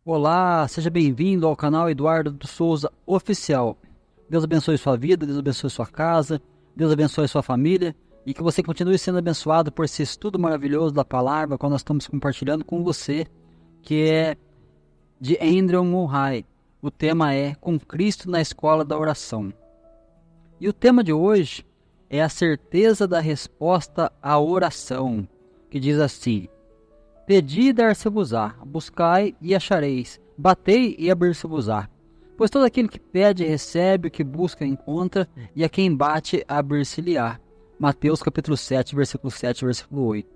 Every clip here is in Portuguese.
Olá, seja bem-vindo ao canal Eduardo de Souza Oficial. Deus abençoe sua vida, Deus abençoe sua casa, Deus abençoe sua família e que você continue sendo abençoado por esse estudo maravilhoso da palavra qual nós estamos compartilhando com você, que é de Andrew Murray. O tema é Com Cristo na Escola da Oração. E o tema de hoje é a certeza da resposta à oração, que diz assim: Pedi e dar-se-vos-á, buscai e achareis, batei e abrir-se-vos-á. Pois todo aquele que pede recebe, o que busca encontra, e a quem bate abrir-se-lhe-á. Mateus capítulo 7, versículo 7, versículo 8.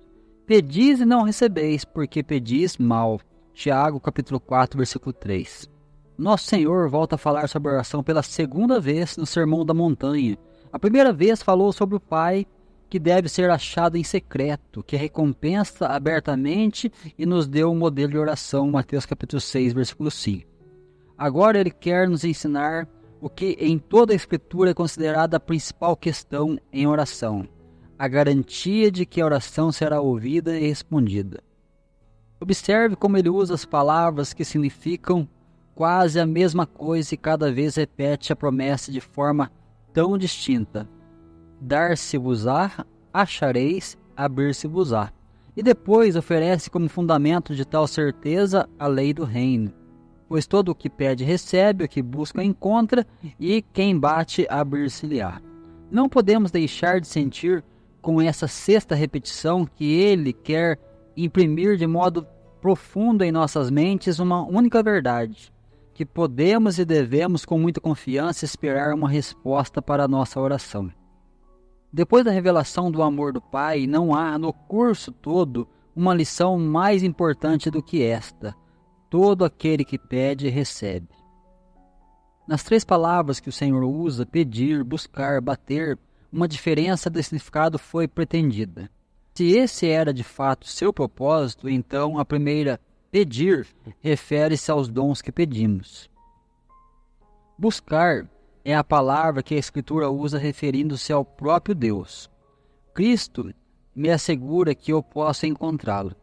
Pedis e não recebeis, porque pedis mal. Tiago capítulo 4, versículo 3. Nosso Senhor volta a falar sobre a oração pela segunda vez no Sermão da Montanha. A primeira vez falou sobre o Pai, que deve ser achado em secreto, que recompensa abertamente e nos deu um modelo de oração, Mateus capítulo 6, versículo 5. Agora ele quer nos ensinar o que em toda a Escritura é considerada a principal questão em oração: a garantia de que a oração será ouvida e respondida. Observe como ele usa as palavras que significam quase a mesma coisa e cada vez repete a promessa de forma tão distinta. Dar-se-vos-á, achareis, abrir-se-vos-á. E depois oferece como fundamento de tal certeza a lei do reino. Pois todo o que pede recebe, o que busca encontra, e quem bate abrir-se-lhe-á. Não podemos deixar de sentir com essa sexta repetição que ele quer imprimir de modo profundo em nossas mentes uma única verdade: que podemos e devemos com muita confiança esperar uma resposta para a nossa oração. Depois da revelação do amor do Pai, não há no curso todo uma lição mais importante do que esta: todo aquele que pede, recebe. Nas três palavras que o Senhor usa, pedir, buscar, bater, uma diferença de significado foi pretendida. Se esse era de fato seu propósito, então a primeira, pedir, refere-se aos dons que pedimos. Buscar é a palavra que a Escritura usa referindo-se ao próprio Deus. Cristo me assegura que eu posso encontrá-lo.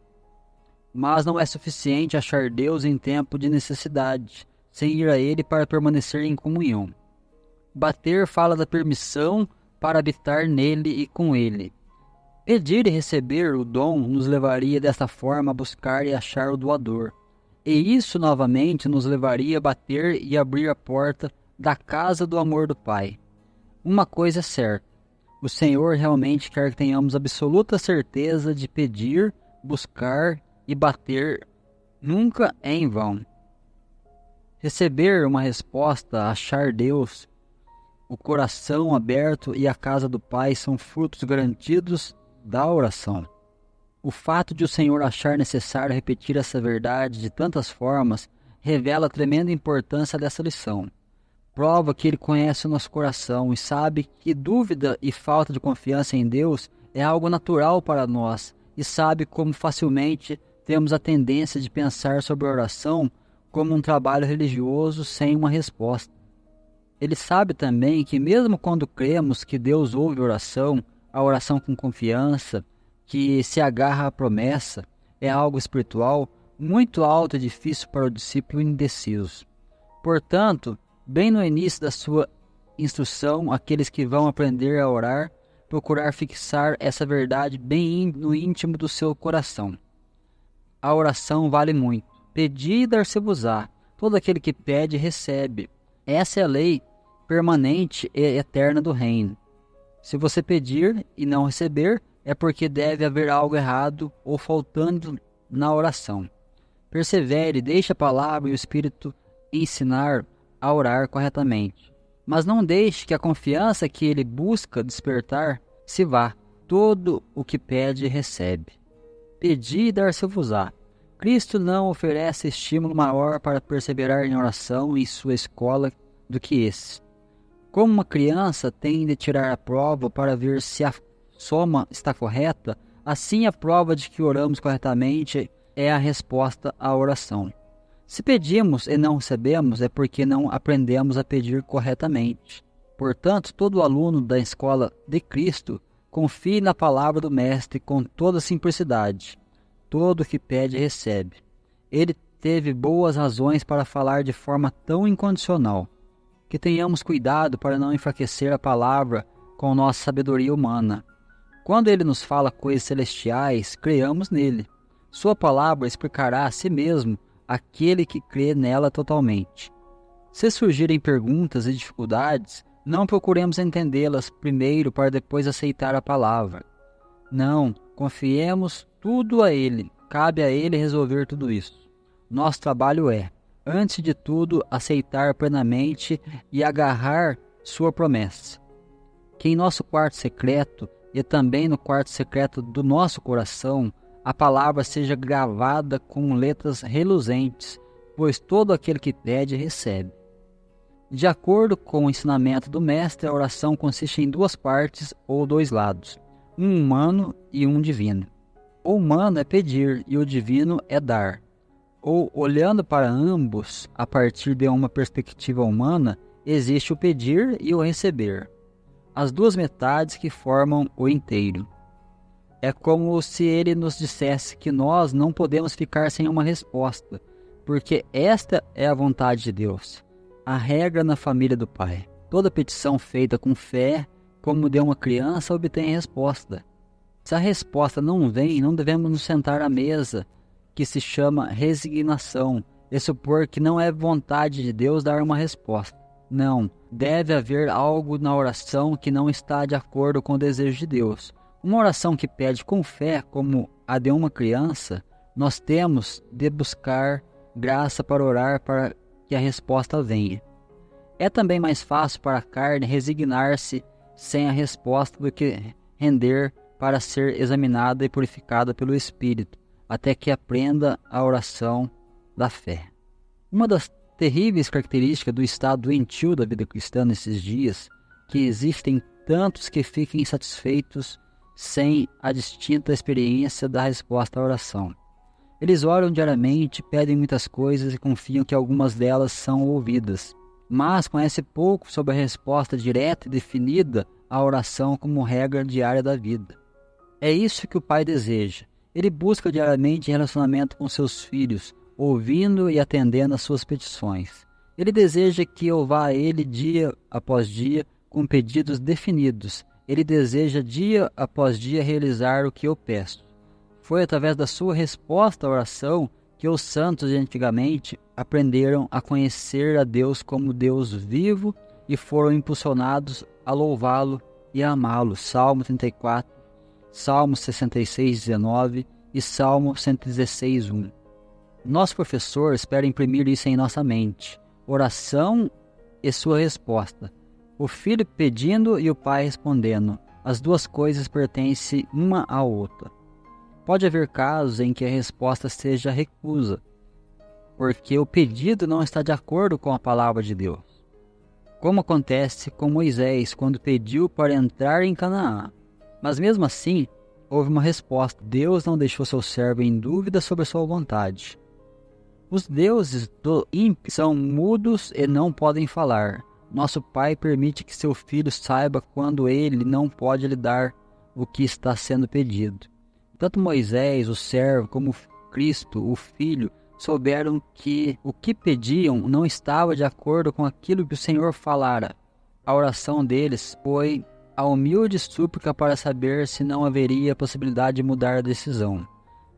Mas não é suficiente achar Deus em tempo de necessidade, sem ir a Ele para permanecer em comunhão. Bater fala da permissão para habitar nele e com Ele. Pedir e receber o dom nos levaria desta forma a buscar e achar o doador. E isso novamente nos levaria a bater e abrir a porta da casa do amor do Pai. Uma coisa é certa: o Senhor realmente quer que tenhamos absoluta certeza de pedir, buscar e bater nunca é em vão. Receber uma resposta, achar Deus, o coração aberto e a casa do Pai são frutos garantidos da oração. O fato de o Senhor achar necessário repetir essa verdade de tantas formas revela a tremenda importância dessa lição. Prova que Ele conhece o nosso coração e sabe que dúvida e falta de confiança em Deus é algo natural para nós, e sabe como facilmente temos a tendência de pensar sobre a oração como um trabalho religioso sem uma resposta. Ele sabe também que mesmo quando cremos que Deus ouve a oração com confiança, que se agarra à promessa, é algo espiritual muito alto e difícil para o discípulo indeciso. Portanto, bem no início da sua instrução, aqueles que vão aprender a orar, procurar fixar essa verdade bem no íntimo do seu coração. A oração vale muito. Pedi e dar-se-vos-á. Todo aquele que pede, recebe. Essa é a lei permanente e eterna do reino. Se você pedir e não receber, é porque deve haver algo errado ou faltando na oração. Persevere, deixe a palavra e o Espírito ensinar a orar corretamente. Mas não deixe que a confiança que ele busca despertar se vá. Todo o que pede, recebe. Pedi e dar-se-vos-á. Cristo não oferece estímulo maior para perseverar em oração em sua escola do que esse. Como uma criança tem de tirar a prova para ver se a soma está correta, assim a prova de que oramos corretamente é a resposta à oração. Se pedimos e não recebemos, é porque não aprendemos a pedir corretamente. Portanto, todo aluno da escola de Cristo confie na palavra do Mestre com toda simplicidade. Todo o que pede, recebe. Ele teve boas razões para falar de forma tão incondicional. Que tenhamos cuidado para não enfraquecer a palavra com nossa sabedoria humana. Quando ele nos fala coisas celestiais, creamos nele. Sua palavra explicará a si mesmo aquele que crê nela totalmente. Se surgirem perguntas e dificuldades, não procuremos entendê-las primeiro para depois aceitar a palavra. Não, confiemos tudo a ele. Cabe a ele resolver tudo isso. Nosso trabalho é, antes de tudo, aceitar plenamente e agarrar sua promessa. Que em nosso quarto secreto e também no quarto secreto do nosso coração, a palavra seja gravada com letras reluzentes, pois todo aquele que pede, recebe. De acordo com o ensinamento do Mestre, a oração consiste em duas partes ou dois lados, um humano e um divino. O humano é pedir e o divino é dar. Ou, olhando para ambos a partir de uma perspectiva humana, existe o pedir e o receber, as duas metades que formam o inteiro. É como se ele nos dissesse que nós não podemos ficar sem uma resposta, porque esta é a vontade de Deus, a regra na família do Pai. Toda petição feita com fé, como de uma criança, obtém resposta. Se a resposta não vem, não devemos nos sentar à mesa, que se chama resignação, e supor que não é vontade de Deus dar uma resposta. Não, deve haver algo na oração que não está de acordo com o desejo de Deus. Uma oração que pede com fé, como a de uma criança, nós temos de buscar graça para orar para que a resposta venha. É também mais fácil para a carne resignar-se sem a resposta do que render para ser examinada e purificada pelo Espírito, até que aprenda a oração da fé. Uma das terríveis características do estado doentio da vida cristã nesses dias, que existem tantos que fiquem insatisfeitos sem a distinta experiência da resposta à oração. Eles oram diariamente, pedem muitas coisas e confiam que algumas delas são ouvidas, mas conhecem pouco sobre a resposta direta e definida à oração como regra diária da vida. É isso que o Pai deseja. Ele busca diariamente relacionamento com seus filhos, ouvindo e atendendo às suas petições. Ele deseja que eu vá a Ele dia após dia com pedidos definidos. Ele deseja dia após dia realizar o que eu peço. Foi através da sua resposta à oração que os santos de antigamente aprenderam a conhecer a Deus como Deus vivo e foram impulsionados a louvá-lo e a amá-lo. Salmo 34, Salmo 66, 19 e Salmo 116, 1. Nosso professor espera imprimir isso em nossa mente. Oração e sua resposta. O filho pedindo e o pai respondendo. As duas coisas pertencem uma à outra. Pode haver casos em que a resposta seja recusa, porque o pedido não está de acordo com a palavra de Deus. Como acontece com Moisés quando pediu para entrar em Canaã. Mas mesmo assim, houve uma resposta. Deus não deixou seu servo em dúvida sobre a sua vontade. Os deuses do ímpio são mudos e não podem falar. Nosso Pai permite que seu filho saiba quando ele não pode lhe dar o que está sendo pedido. Tanto Moisés, o servo, como Cristo, o Filho, souberam que o que pediam não estava de acordo com aquilo que o Senhor falara. A oração deles foi a humilde súplica para saber se não haveria possibilidade de mudar a decisão.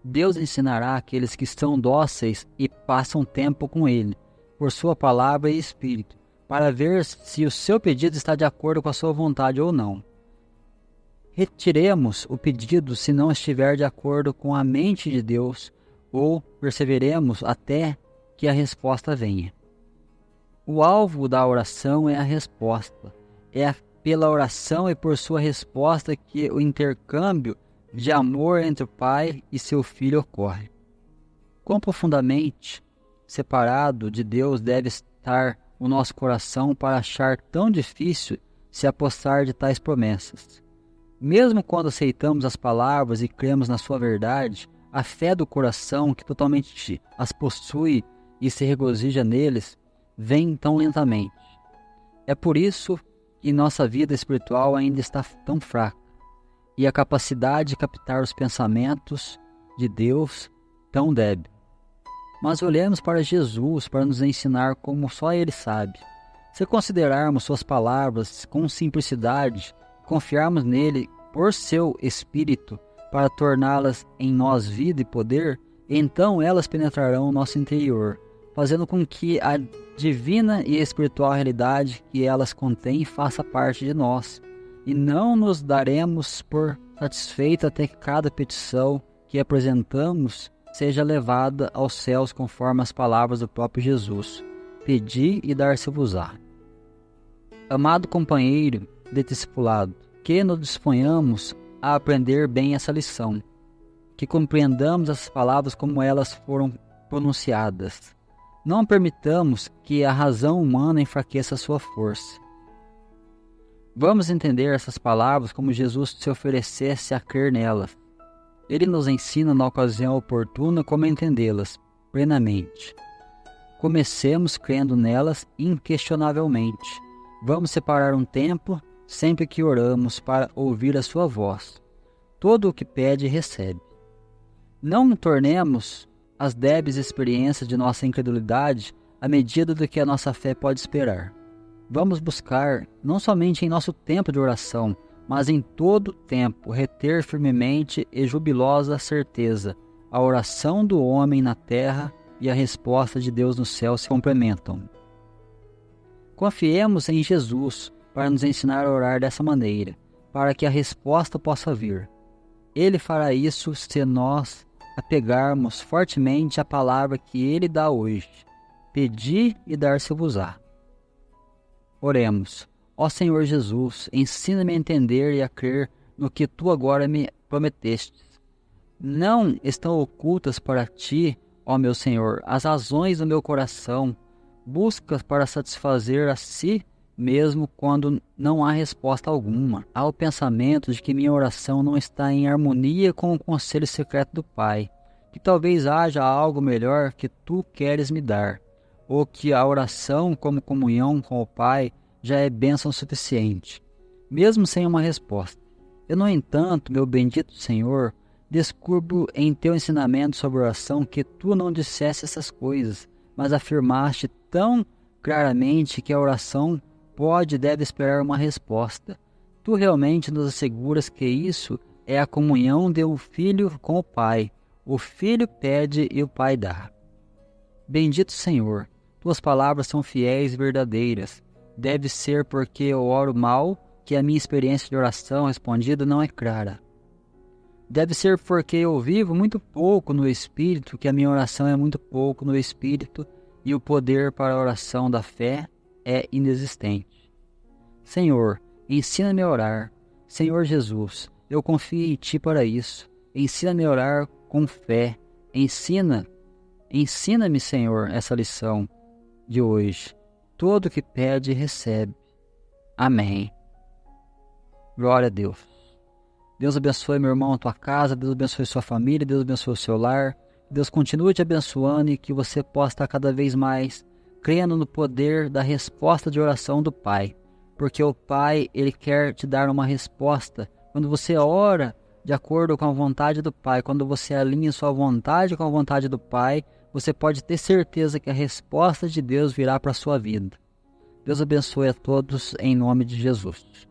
Deus ensinará aqueles que estão dóceis e passam tempo com Ele, por sua palavra e Espírito, para ver se o seu pedido está de acordo com a sua vontade ou não. Retiremos o pedido se não estiver de acordo com a mente de Deus, ou perseveremos até que a resposta venha. O alvo da oração é a resposta. É pela oração e por sua resposta que o intercâmbio de amor entre o Pai e seu Filho ocorre. Quão profundamente separado de Deus deve estar o nosso coração para achar tão difícil se apossar de tais promessas. Mesmo quando aceitamos as palavras e cremos na sua verdade, a fé do coração, que totalmente as possui e se regozija neles, vem tão lentamente. É por isso que nossa vida espiritual ainda está tão fraca, e a capacidade de captar os pensamentos de Deus tão débil. mas olhemos para Jesus para nos ensinar como só Ele sabe. Se considerarmos suas palavras com simplicidade, confiarmos nele por seu Espírito para torná-las em nós vida e poder, então elas penetrarão o nosso interior, fazendo com que a divina e espiritual realidade que elas contêm faça parte de nós, e não nos daremos por satisfeito até que cada petição que apresentamos seja levada aos céus conforme as palavras do próprio Jesus. Pedi e dar-se-vos-á. Amado companheiro de discipulado, que nos disponhamos a aprender bem essa lição, que compreendamos as palavras como elas foram pronunciadas. Não permitamos que a razão humana enfraqueça sua força. Vamos entender essas palavras como Jesus se oferecesse a crer nelas. Ele nos ensina na ocasião oportuna como entendê-las plenamente. Comecemos crendo nelas inquestionavelmente. Vamos separar um tempo sempre que oramos para ouvir a sua voz. Todo o que pede, recebe. Não tornemos as débeis experiências de nossa incredulidade à medida do que a nossa fé pode esperar. Vamos buscar, não somente em nosso tempo de oração, mas em todo o tempo, reter firmemente e jubilosa certeza. A oração do homem na terra e a resposta de Deus no céu se complementam. Confiemos em Jesus para nos ensinar a orar dessa maneira, para que a resposta possa vir. Ele fará isso se nós apegarmos fortemente à palavra que Ele dá hoje. Pedi e dar-se-vos-á. Oremos. Ó Senhor Jesus, ensina-me a entender e a crer no que Tu agora me prometestes. Não estão ocultas para Ti, ó meu Senhor, as razões do meu coração. Busca para satisfazer a si mesmo quando não há resposta alguma. Há o pensamento de que minha oração não está em harmonia com o conselho secreto do Pai, que talvez haja algo melhor que Tu queres me dar, ou que a oração como comunhão com o Pai já é bênção suficiente, mesmo sem uma resposta. Eu, no entanto, meu bendito Senhor, descubro em Teu ensinamento sobre oração que Tu não disseste essas coisas, mas afirmaste tão claramente que a oração pode e deve esperar uma resposta. Tu realmente nos asseguras que isso é a comunhão do Filho com o Pai. O Filho pede e o Pai dá. Bendito Senhor, Tuas palavras são fiéis e verdadeiras. Deve ser porque eu oro mal que a minha experiência de oração respondida não é clara. Deve ser porque eu vivo muito pouco no Espírito, que a minha oração é muito pouco no Espírito e o poder para a oração da fé é inexistente. Senhor, ensina-me a orar. Senhor Jesus, eu confio em Ti para isso. Ensina-me a orar com fé. Ensina-me, Senhor, essa lição de hoje. Todo o que pede, recebe. Amém. Glória a Deus. Deus abençoe, meu irmão, a tua casa. Deus abençoe sua família. Deus abençoe o seu lar. Deus continue te abençoando e que você possa estar cada vez mais crendo no poder da resposta de oração do Pai. Porque o Pai, Ele quer te dar uma resposta. Quando você ora de acordo com a vontade do Pai, quando você alinha sua vontade com a vontade do Pai, você pode ter certeza que a resposta de Deus virá para a sua vida. Deus abençoe a todos em nome de Jesus.